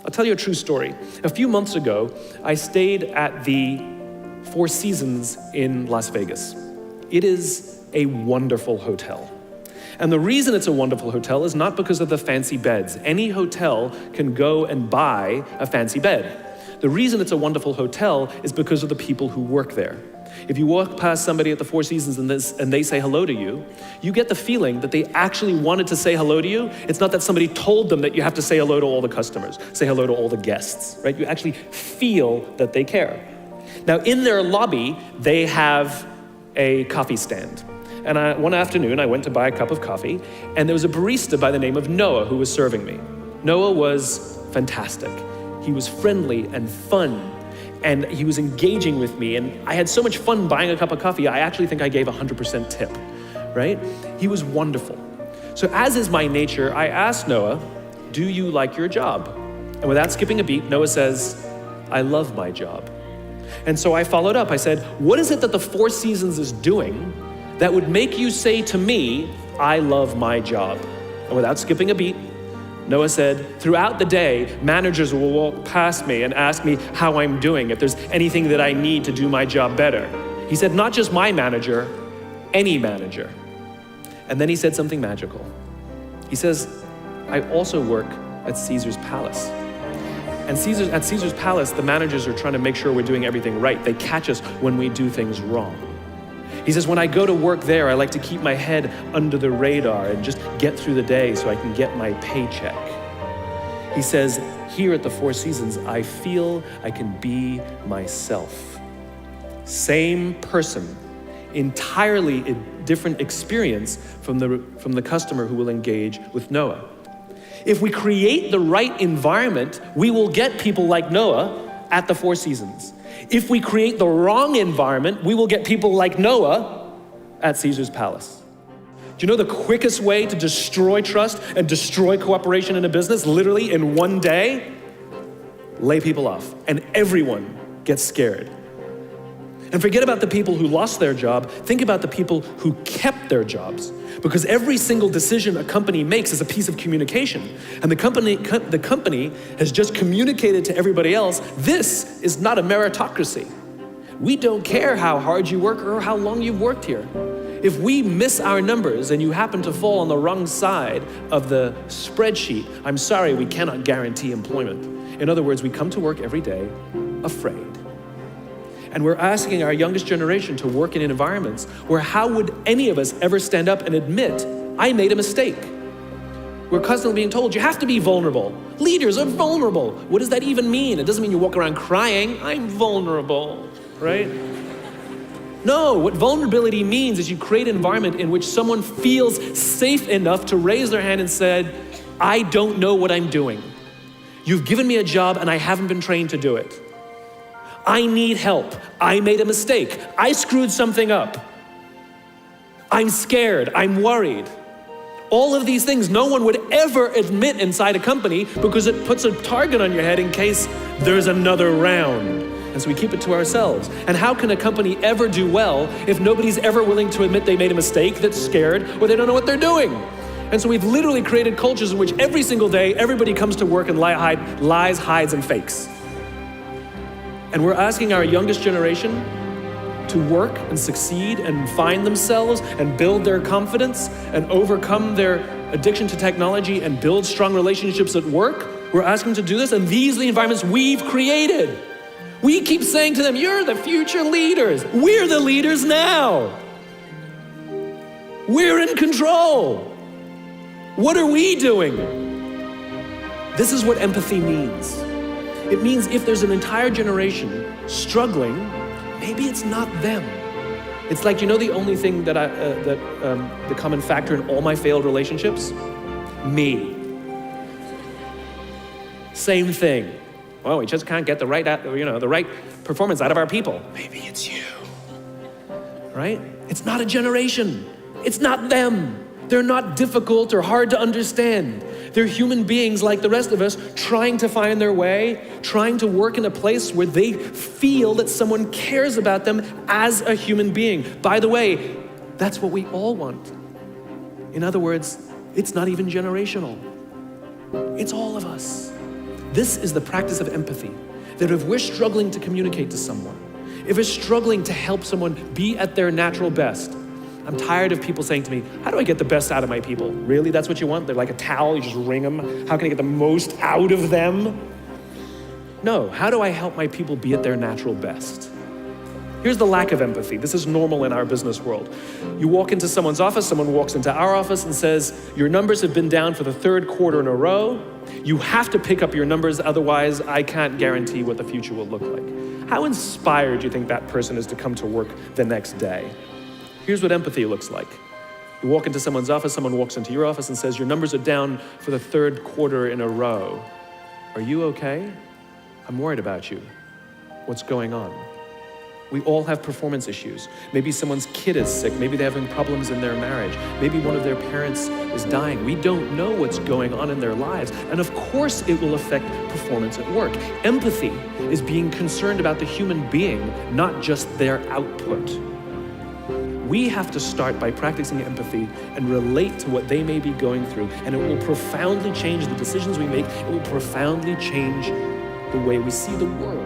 I'll tell you a true story. A few months ago, I stayed at the Four Seasons in Las Vegas. It is a wonderful hotel. And the reason it's a wonderful hotel is not because of the fancy beds. Any hotel can go and buy a fancy bed. The reason it's a wonderful hotel is because of the people who work there. If you walk past somebody at the Four Seasons and they say hello to you, you get the feeling that they actually wanted to say hello to you. It's not that somebody told them that you have to say hello to all the customers, say hello to all the guests, right? You actually feel that they care. Now, in their lobby, they have a coffee stand. And one afternoon, I went to buy a cup of coffee, and there was a barista by the name of Noah who was serving me. Noah was fantastic. He was friendly and fun, and he was engaging with me, and I had so much fun buying a cup of coffee, I actually think I gave 100% tip, right? He was wonderful. So as is my nature, I asked Noah, do you like your job? And without skipping a beat, Noah says, I love my job. And so I followed up. I said, what is it that the Four Seasons is doing that would make you say to me, I love my job? And without skipping a beat, Noah said, throughout the day, managers will walk past me and ask me how I'm doing, if there's anything that I need to do my job better. He said, not just my manager, any manager. And then he said something magical. He says, I also work at Caesar's Palace. And at Caesar's Palace, the managers are trying to make sure we're doing everything right. They catch us when we do things wrong. He says, when I go to work there, I like to keep my head under the radar and just get through the day so I can get my paycheck. He says, here at the Four Seasons, I feel I can be myself. Same person, entirely a different experience from the customer who will engage with Noah. If we create the right environment, we will get people like Noah at the Four Seasons. If we create the wrong environment, we will get people like Noah at Caesar's Palace. Do you know the quickest way to destroy trust and destroy cooperation in a business, literally in one day? Lay people off, and everyone gets scared. And forget about the people who lost their job. Think about the people who kept their jobs. Because every single decision a company makes is a piece of communication. And the company has just communicated to everybody else, this is not a meritocracy. We don't care how hard you work or how long you've worked here. If we miss our numbers and you happen to fall on the wrong side of the spreadsheet, I'm sorry, we cannot guarantee employment. In other words, we come to work every day afraid. And we're asking our youngest generation to work in environments where how would any of us ever stand up and admit, I made a mistake? We're constantly being told, you have to be vulnerable. Leaders are vulnerable. What does that even mean? It doesn't mean you walk around crying, I'm vulnerable, right? No, what vulnerability means is you create an environment in which someone feels safe enough to raise their hand and said, I don't know what I'm doing. You've given me a job and I haven't been trained to do it. I need help. I made a mistake. I screwed something up. I'm scared. I'm worried. All of these things no one would ever admit inside a company because it puts a target on your head in case there's another round. And so we keep it to ourselves. And how can a company ever do well if nobody's ever willing to admit they made a mistake, that's scared, or they don't know what they're doing? And so we've literally created cultures in which every single day everybody comes to work and lies, hides, and fakes. And we're asking our youngest generation to work and succeed and find themselves and build their confidence and overcome their addiction to technology and build strong relationships at work. We're asking them to do this, and these are the environments we've created. We keep saying to them, you're the future leaders. We're the leaders now. We're in control. What are we doing? This is what empathy means. It means if there's an entire generation struggling, maybe it's not them. It's like, you know, the only thing that the common factor in all my failed relationships? Me. Same thing. Well, we just can't get the right performance out of our people. Maybe it's you, right? It's not a generation. It's not them. They're not difficult or hard to understand. They're human beings like the rest of us, trying to find their way, trying to work in a place where they feel that someone cares about them as a human being. By the way, that's what we all want. In other words, it's not even generational. It's all of us. This is the practice of empathy, that if we're struggling to communicate to someone, if we're struggling to help someone be at their natural best, I'm tired of people saying to me, how do I get the best out of my people? Really, that's what you want? They're like a towel, you just wring them. How can I get the most out of them? No, how do I help my people be at their natural best? Here's the lack of empathy. This is normal in our business world. You walk into someone's office, someone walks into our office and says, your numbers have been down for the third quarter in a row. You have to pick up your numbers, otherwise I can't guarantee what the future will look like. How inspired do you think that person is to come to work the next day? Here's what empathy looks like. You walk into someone's office, someone walks into your office and says, your numbers are down for the third quarter in a row. Are you okay? I'm worried about you. What's going on? We all have performance issues. Maybe someone's kid is sick. Maybe they're having problems in their marriage. Maybe one of their parents is dying. We don't know what's going on in their lives. And of course it will affect performance at work. Empathy is being concerned about the human being, not just their output. We have to start by practicing empathy and relate to what they may be going through, and it will profoundly change the decisions we make. It will profoundly change the way we see the world.